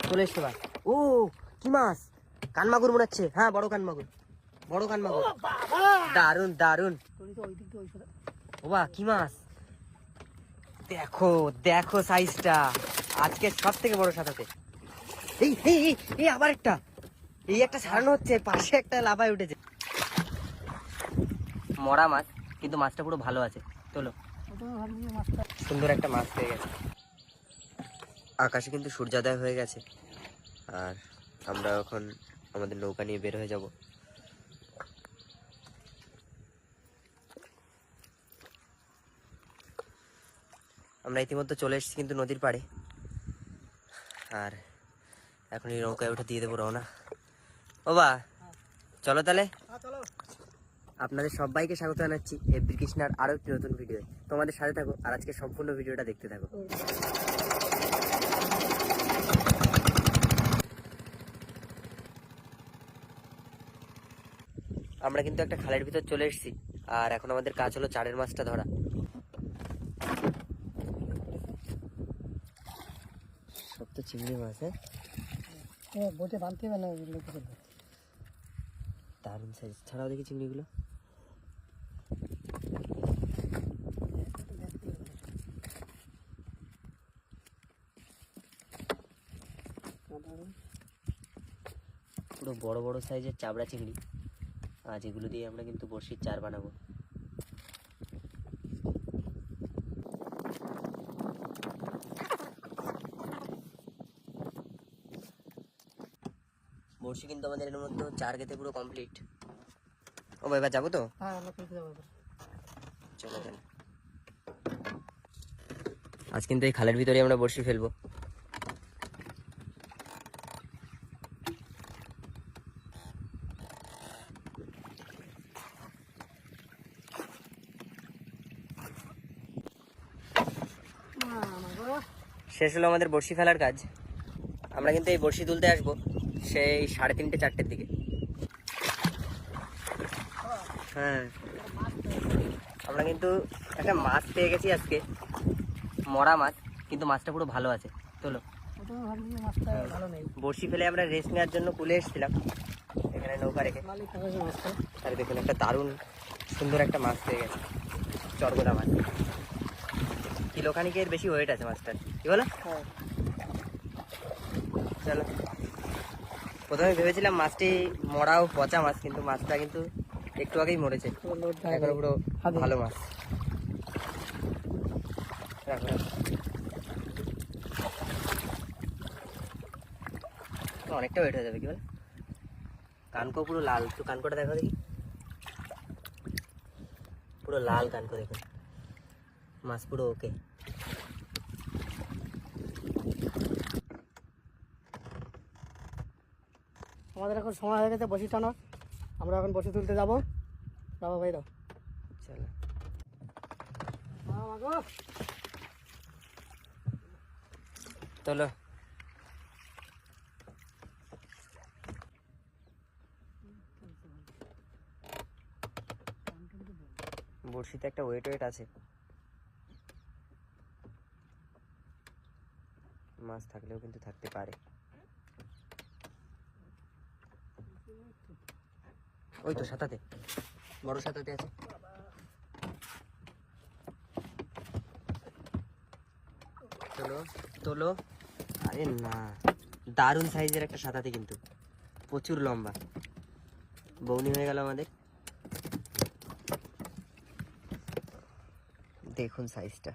চলে এসছে ভাই। ও কি মাছ? কানমাগুর মনে হচ্ছে। হ্যাঁ বড় কানমাগুর, বড় কানমাগুর। দারুন দারুন। ও বাহ কি মাছ! দেখো দেখো সাইজটা, আজকে সব থেকে বড় সাঁতাতে। এই এই এই, এই আবার একটা, এই একটা ছাড়ানো হচ্ছে, পাশে একটা লাফায় উঠেছে। মরা মাছ, কিন্তু মাছটা পুরো ভালো আছে। তোলো, সুন্দর একটা মাছ পেয়ে গেছে। আকাশে কিন্তু সূর্যোদয় হয়ে গেছে, আর আমরা এখন আমাদের নৌকা নিয়ে বের হয়ে যাব। আমরা ইতিমধ্যে চলে এসেছি কিন্তু নদীর পাড়ে, আর এখন এই নৌকায় উঠে দিয়ে দেবো রওনা। ও বা চলো তাহলে। আপনাদের সবাইকে স্বাগত জানাচ্ছি এফবি কৃষ্ণার আরো একটি নতুন ভিডিও। তোমাদের সাথে থাকো আর আজকে সম্পূর্ণ ভিডিওটা দেখতে থাকো। আমরা কিন্তু একটা খালের ভিতর চলে এসেছি, আর এখন আমাদের কাজ হলো চারের মাছটা ধরা। সব তো চিংড়ি মাছ। হ্যাঁ বোটে বাঁধতে হবে না, দারুণ সাইজ। ছাড়াও দেখি চিংড়িগুলো। পুরো বড় বড় সাইজের চাবড়া চিংড়ি, আজ এগুলো দিয়ে আমরা কিন্তু বড়শির চার বানাবো। বড়শি কিন্তু আমাদের এর মধ্যে চার গেতে পুরো কমপ্লিট। ও ভাই এবার যাবো তো? হ্যাঁ আমরা খেলতে যাবো। চলো তাহলে। আজ কিন্তু এই খালের ভিতরে আমরা বড়শি ফেলবো। শেষ হলো আমাদের বড়শি ফেলার কাজ। আমরা কিন্তু এই বড়শি তুলতে আসবো সেই 3:30 4টের দিকে। হ্যাঁ আমরা কিন্তু একটা মাছ পেয়ে গেছি আজকে, মরা মাছ, কিন্তু মাছটা পুরো ভালো আছে। তোলো, বড়শি ফেলে আমরা রেস্ট নেওয়ার জন্য কুলে এসেছিলাম এখানে নৌকা রেখে। আর দেখুন একটা দারুণ সুন্দর একটা মাছ পেয়ে গেছে, চরগোদা মাছ। কিলোখানিকের বেশি ওয়েট আছে মাছটার, কি বলো? চলো। প্রথমে ভেবেছিলাম মাছটি মরা ও পচা মাছ, কিন্তু মাছটা কিন্তু একটু আগেই মরেছে, এখন পুরো ভালো মাছ। অনেকটা ওয়েট হয়ে যাবে, কি বল? কানকো পুরো লাল, একটু কানকোটা দেখো দেখি, পুরো লাল কানকো দেখুন। মাছ পুরো ওকে। আমাদের এখন সময় হয়ে গেছে বসি টানা, আমরা এখন বসে তুলতে যাবো। বাবা ভাই দাও, চলো। চলো বড়শিতে একটা ওয়েট আছে, মাছ থাকলেও কিন্তু থাকতে পারে। ওই তো সাঁতাতে, বড় সাঁতাতে আছে। চলো তোলো। আরে না, দারুণ সাইজের একটা সাঁতাতে, কিন্তু প্রচুর লম্বা। বৌনি হয়ে গেল আমাদের। দেখুন সাইজটা।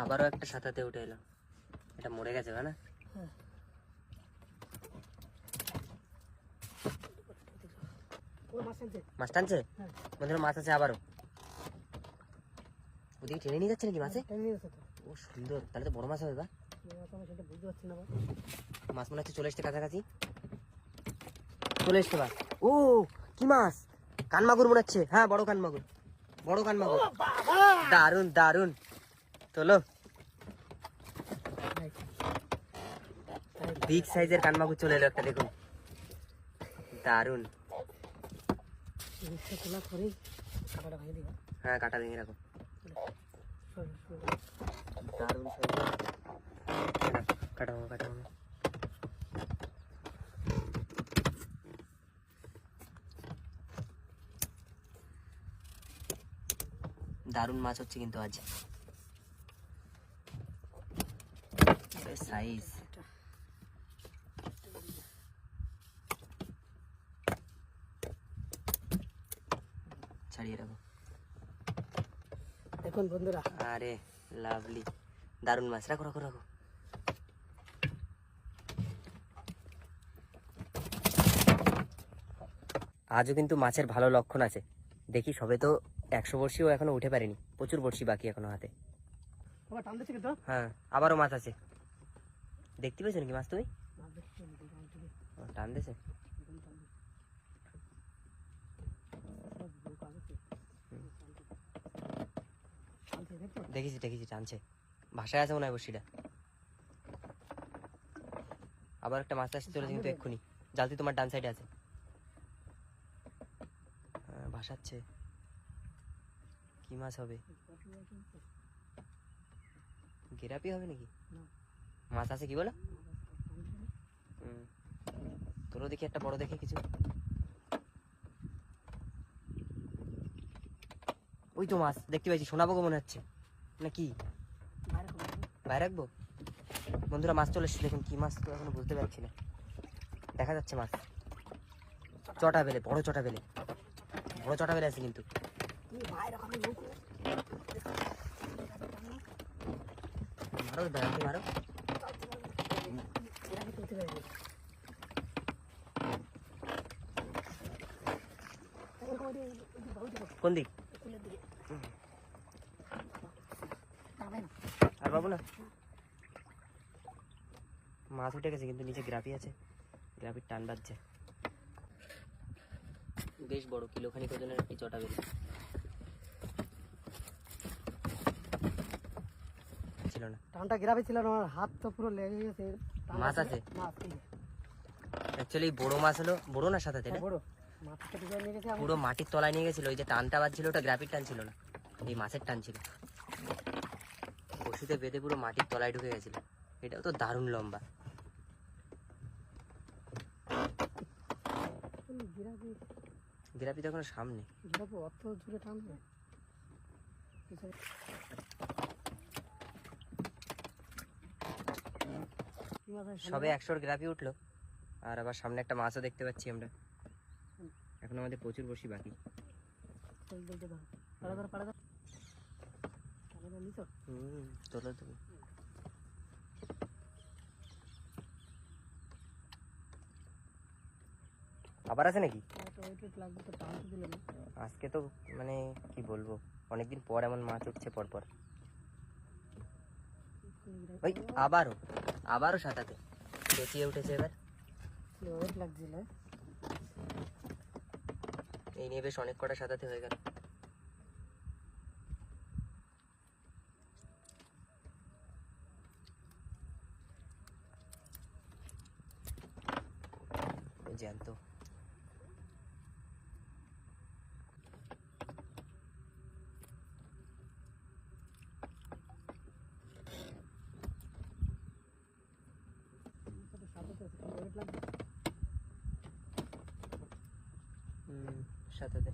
আবারও একটা সাঁতাতে উঠে এলো, এটা মরে গেছে না? মাছ টানছে, বন্ধুরা মাছ আছে আবারও। ওদিকে টেনে নিয়ে যাচ্ছে নাকি মাছে? ও সুন্দর, তাহলে তো বড় মাছ হবে। মাছ মনে হচ্ছে চলে এসছে কাছাকাছি, চলে এসছে ভাই। ও কি মাছ? কানমাগুর মনে হচ্ছে। হ্যাঁ বড় কানমাগুর, বড় কানমাগুর। দারুন দারুন। তোলো, বিগ সাইজের কানমাগুর চলে এলো একটা, দেখুন দারুন। কাঁটাটা ভেঙে দিবা। হ্যাঁ কাটা ভেঙে রাখো। সরু, সরু। দারুণ সাইজ। কাটা ভাঙো, কাটা ভাঙো। দারুণ মাছ হচ্ছে কিন্তু আজ সাইজ। এটা। ছাড়িয়ে রাখো। দেখুন বন্ধুরা, আরে লাভলি, দারুণ মাছ। রাখো রাখো রাখো। আজও কিন্তু মাছের ভালো লক্ষণ আছে। দেখি সবে তো 100 বড়শিও এখনো উঠে পারেনি, প্রচুর বড়শি বাকি এখনো হাতে। বাবা টান দিচ্ছে কিন্তু। হ্যাঁ আবারও মাছ আছে। দেখতে পেয়েছো নাকি মাছ তুমি? মাছ দেখছি, টান দিচ্ছে। ও, টান দিয়েছে। একদম টান দিচ্ছে। সব বোকা আছে। টানছে, দেখছো? দেখেছি দেখেছি, টানছে। ভাষায় আছে মনে হয় বড়শিটা। আবার একটা মাছ আসতে চলেছে কিন্তু এক্ষুনি। জালতি তোমার ডান সাইডে আছে। হ্যাঁ, ভাসাচ্ছে। কি মাছ হবে? গেরাপি হবে নাকি? না। মাছ আছে কি বলো? তোরও দেখি একটা বড় দেখে কিছু। ওই তো মাছ দেখতে পাইছি, শোনাবো মনে হচ্ছে নাকি? বাইরে রাখবো। বন্ধুরা মাছ চলে এসেছে, দেখুন কি মাছ তো এখনো বুঝতে পারছি না। দেখা যাচ্ছে মাছ, চটা বেলে, বড় চটা বেলে, বড় চটা বেলে আছে কিন্তু। মারো দাঁড়াতে মারো। কোন দিক? আর বাবু না, মাছ উঠে গেছে কিন্তু নিচে গ্রাফি আছে, গ্রাফির টান বাজছে। বেশ বড়, কিলোখানিক ওজনের একটি চটা বেলে ছিল না। টানটা গ্রাফে ছিল না, আমার হাত তো পুরো লেগে গেছে। মাছ আছে মাছ এই যে। অ্যাকচুয়ালি বড় মাছ হলো, বড় না সাথে হ্যাঁ, বড় মাছটা ঢুকে নিয়ে গেছে। পুরো মাটির তলায় নিয়ে গেছিল। ওই যে টানটা বাজছিল ওটা গ্রাফির টান ছিল না, এই মাছের টান ছিল। বসিতে বেঁধে পুরো মাটির তলায় ঢুকে গেছিল। এটাও তো দারুণ লম্বা। জিরাফি, গ্রাফি তো এখনো সামনে। জিরাফি অত জোরে টানবে। কি মাছ আছে? সবে 100 গ্রাফি উঠলো, আর আবার সামনে একটা মাছও দেখতে পাচ্ছি আমরা। এখন আমাদের প্রচুর বসি বাকি। চল চলতে দাও, পাড়া ধর, পাড়া ধর। পাড়া ধর নিছো? তোলো তুমি। আবার আছে নাকি? একটা ওয়েট লাগবে তো, টানতে দিল না। আজকে তো মানে কি বলবো, অনেকদিন পর এমন মাছ উঠছে পরপর। ওই আবারও, আবারও সাঁতাতে চেঁচিয়ে উঠেছে এবার। ওয়েট লাগছিল। এই নিয়ে বেশ অনেক কটা সাঁতাতে হয়ে গেল। জ্যান্ত। ওয়েট লাগবে। সাঁতাতে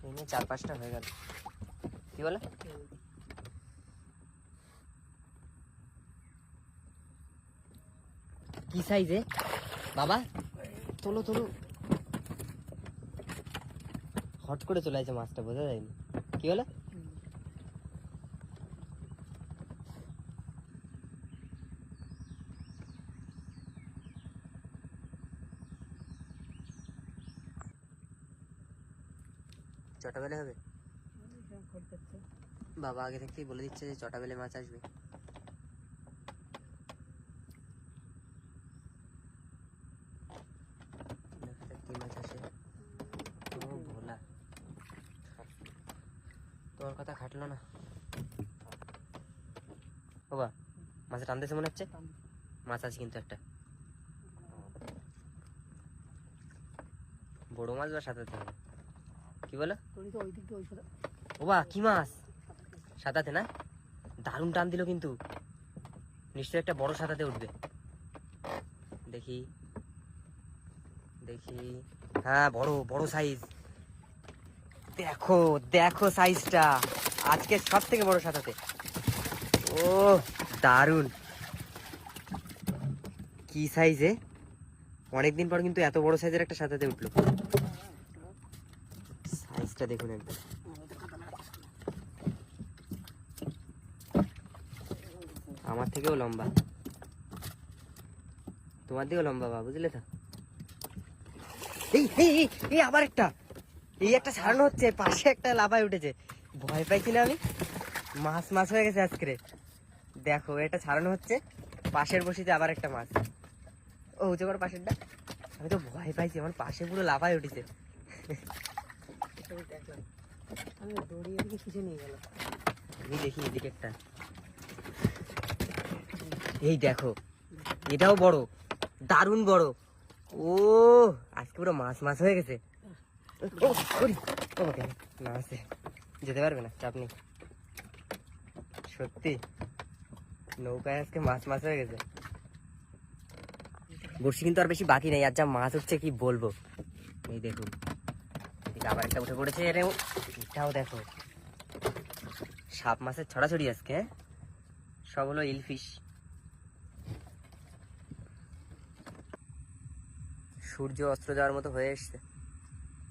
এই নিয়ে 4-5টা হয়ে গেল। কি বলে? কি সাইজে বাবা? তোলো তোলো। হট করে চলে আসছে মাছটা, বোঝা যায়নি। কি হলো? চটা বেলে হবে? বাবা আগে থেকেই বলে দিচ্ছে যে চটা বেলে মাছ আসবে। কি মাছ আসে? ও ভোলা, তোমার কথা খাটলো না বাবা। মাছে টানতেছে মনে হচ্ছে। মাছ আছে কিন্তু একটা বড় মাছ বা সাঁতারতে হবে, কি বলো? তোরই তো ওই দিক দিয়ে ওই সাথে ও বা কি মাছ, সাঁতাতে না? দারুণ টান দিল কিন্তু, নিশ্চয়ই একটা বড় সাঁতাতে উঠবে। দেখি দেখি, হ্যাঁ বড় বড় সাইজ। দেখো দেখো সাইজটা, আজকে সব থেকে বড় সাঁতাতে। ও দারুণ, কি সাইজে, অনেকদিন পর কিন্তু এত বড় সাইজের একটা সাঁতাতে উঠলো। সাইজটা দেখুন একবার, আমার থেকেও লম্বা, তোমার দিকেও লম্বা বা, বুঝলে তো? এই এই এই, এই আবার একটা, এই একটা ছাড়ানো হচ্ছে, পাশে একটা লাফায় উঠেছে, ভয় পাইছি না আমি, মাছ মাছ হয়ে গেছে আজকে। দেখো এটা ছাড়ানো হচ্ছে, পাশের বসিতে আবার একটা মাছ। ও উঁচু করে পাশেরটা, আমি তো ভয় পাইছি, আমার পাশে পুরো লাফায় উঠেছে। দেখলাম, আমি দড়িয়ে দিকে খিচে নিয়ে গেল। আমি দেখি এদিকে একটা, এই দেখো এটাও বড়, দারুণ বড়। ও আজকে পুরো মাছ মাছ হয়ে গেছে। ও ওরে, ও বাবা, না আছে, যেতে পারবে না, চাপ নেই। সত্যি নৌকায় আজকে মাছ মাছ হয়ে গেছে। বড়শি কিন্তু আর বেশি বাকি নেই, আর যা মাছ উঠছে কি বলবো। এই দেখুন এদিকে আবার একটা উঠে পড়েছে, এটাও দেখো, সাপ মাছের ছড়াছড়ি আজকে, হ্যাঁ? সব হলো ইলফিশ। সূর্য অস্ত্র যাওয়ার মতো হয়ে এসছে,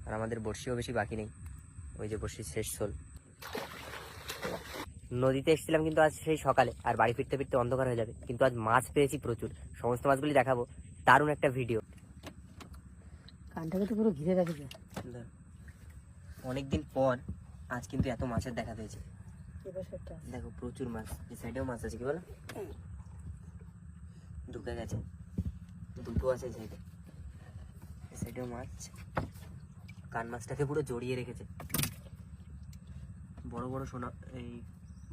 আর আমাদের বড়শিও বেশি বাকি নেই, ওই যে বড়শির শেষ শোল। নদীতে এসেছিলাম কিন্তু আজ সেই সকালে, আর বাড়ি ফিরতে ফিরতে অন্ধকার হয়ে যাবে, কিন্তু আজ মাছ পেয়েছি প্রচুর, সমস্ত মাছগুলি দেখাবো, দারুণ একটা ভিডিও। কানটাকে তো পুরো ঘিরে রেখেছে। অনেকদিন পর আজ কিন্তু এত মাছের দেখা পেয়েছে, এবার একটা দেখো প্রচুর মাছ, এই সাইডেও মাছ আছে, কি বলো? ঢুকে গেছে, দুটো আছে এই সাইডে, এই সাইডেও মাছ। কান মাছটাকে পুরো জড়িয়ে রেখেছে, বড় বড় সোনা, এই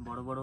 বড় বড়